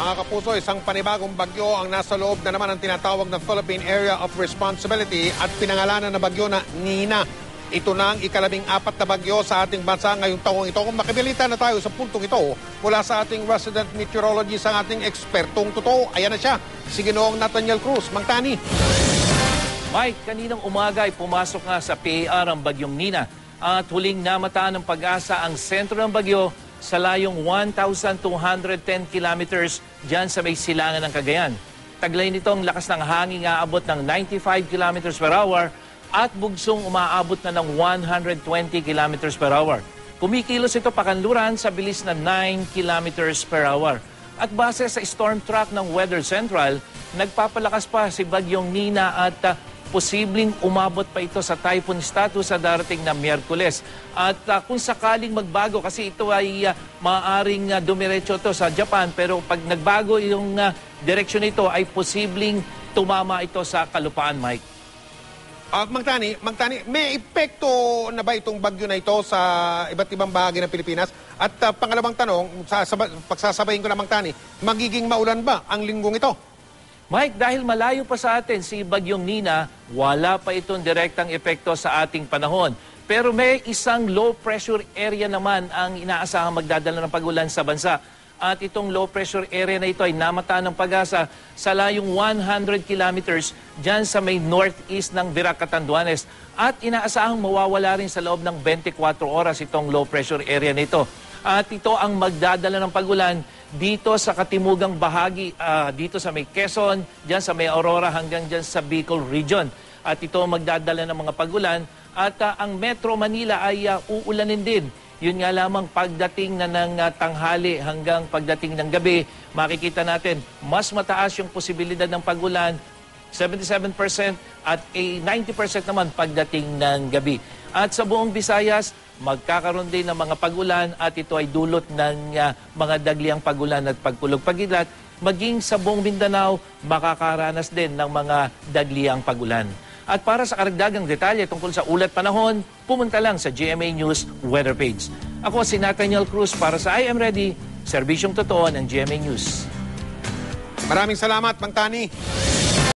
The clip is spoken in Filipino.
Mga kapuso, isang panibagong bagyo ang nasa loob na naman ng tinatawag na Philippine Area of Responsibility at pinangalanan na bagyo na Nina. Ito na ang ika-14 na bagyo sa ating bansa ngayong taong ito. Kung makibalita na tayo sa puntong ito, mula sa ating resident meteorologist ang ating ekspertong totoo. Ayan na siya, si Ginoong Nathaniel Cruz. Mang Tani. Mike, kaninang umaga ay pumasok nga sa PAR ang bagyong Nina at huling namataan ng pag-asa ang sentro ng bagyo sa layong 1,210 kilometers dyan sa may silangan ng Cagayan. Taglay nitong lakas ng hangin aabot ng 95 kilometers per hour at bugsong umaabot na ng 120 kilometers per hour. Kumikilos ito pakanluran sa bilis na 9 kilometers per hour. At base sa storm track ng Weather Central, nagpapalakas pa si bagyong Nina at posibleng umabot pa ito sa typhoon status sa darating na Miyerkules. At kung sakaling magbago, kasi ito ay maaaring dumiretso ito sa Japan, pero pag nagbago yung direksyon nito ay posibleng tumama ito sa kalupaan, Mike. Mang Tani, may epekto na ba itong bagyo na ito sa iba't ibang bahagi ng Pilipinas? At pangalawang tanong, pagsasabayin ko na Mang Tani, magiging maulan ba ang linggong ito? Mike, dahil malayo pa sa atin si bagyong Nina, wala pa itong direktang epekto sa ating panahon. Pero may isang low pressure area naman ang inaasahang magdadala ng pag-ulan sa bansa. At itong low pressure area na ito ay namataan ng pag-asa sa layong 100 kilometers dyan sa may northeast ng Virac, Catanduanes. At inaasahang mawawala rin sa loob ng 24 oras itong low pressure area nito. At ito ang magdadala ng pag-ulan dito sa katimugang bahagi, dito sa may Quezon, dyan sa may Aurora hanggang dyan sa Bicol region. At ito ang magdadala ng mga pag-ulan. At ang Metro Manila ay uulanin din. Yun nga lamang pagdating na ng tanghali hanggang pagdating ng gabi, makikita natin mas mataas yung posibilidad ng pag-ulan, 77% at 90% naman pagdating ng gabi. At sa buong Visayas, magkakaroon din ng mga pag-ulan at ito ay dulot ng mga dagliang pag-ulan at pagkulog-pagilat. Maging sa buong Mindanao, makakaranas din ng mga dagliang pag-ulan. At para sa karagdagang detalye tungkol sa ulat panahon, pumunta lang sa GMA News weather page. Ako si Nathaniel Cruz para sa I Am Ready, serbisyong totoo ng GMA News. Maraming salamat, Mang Tani.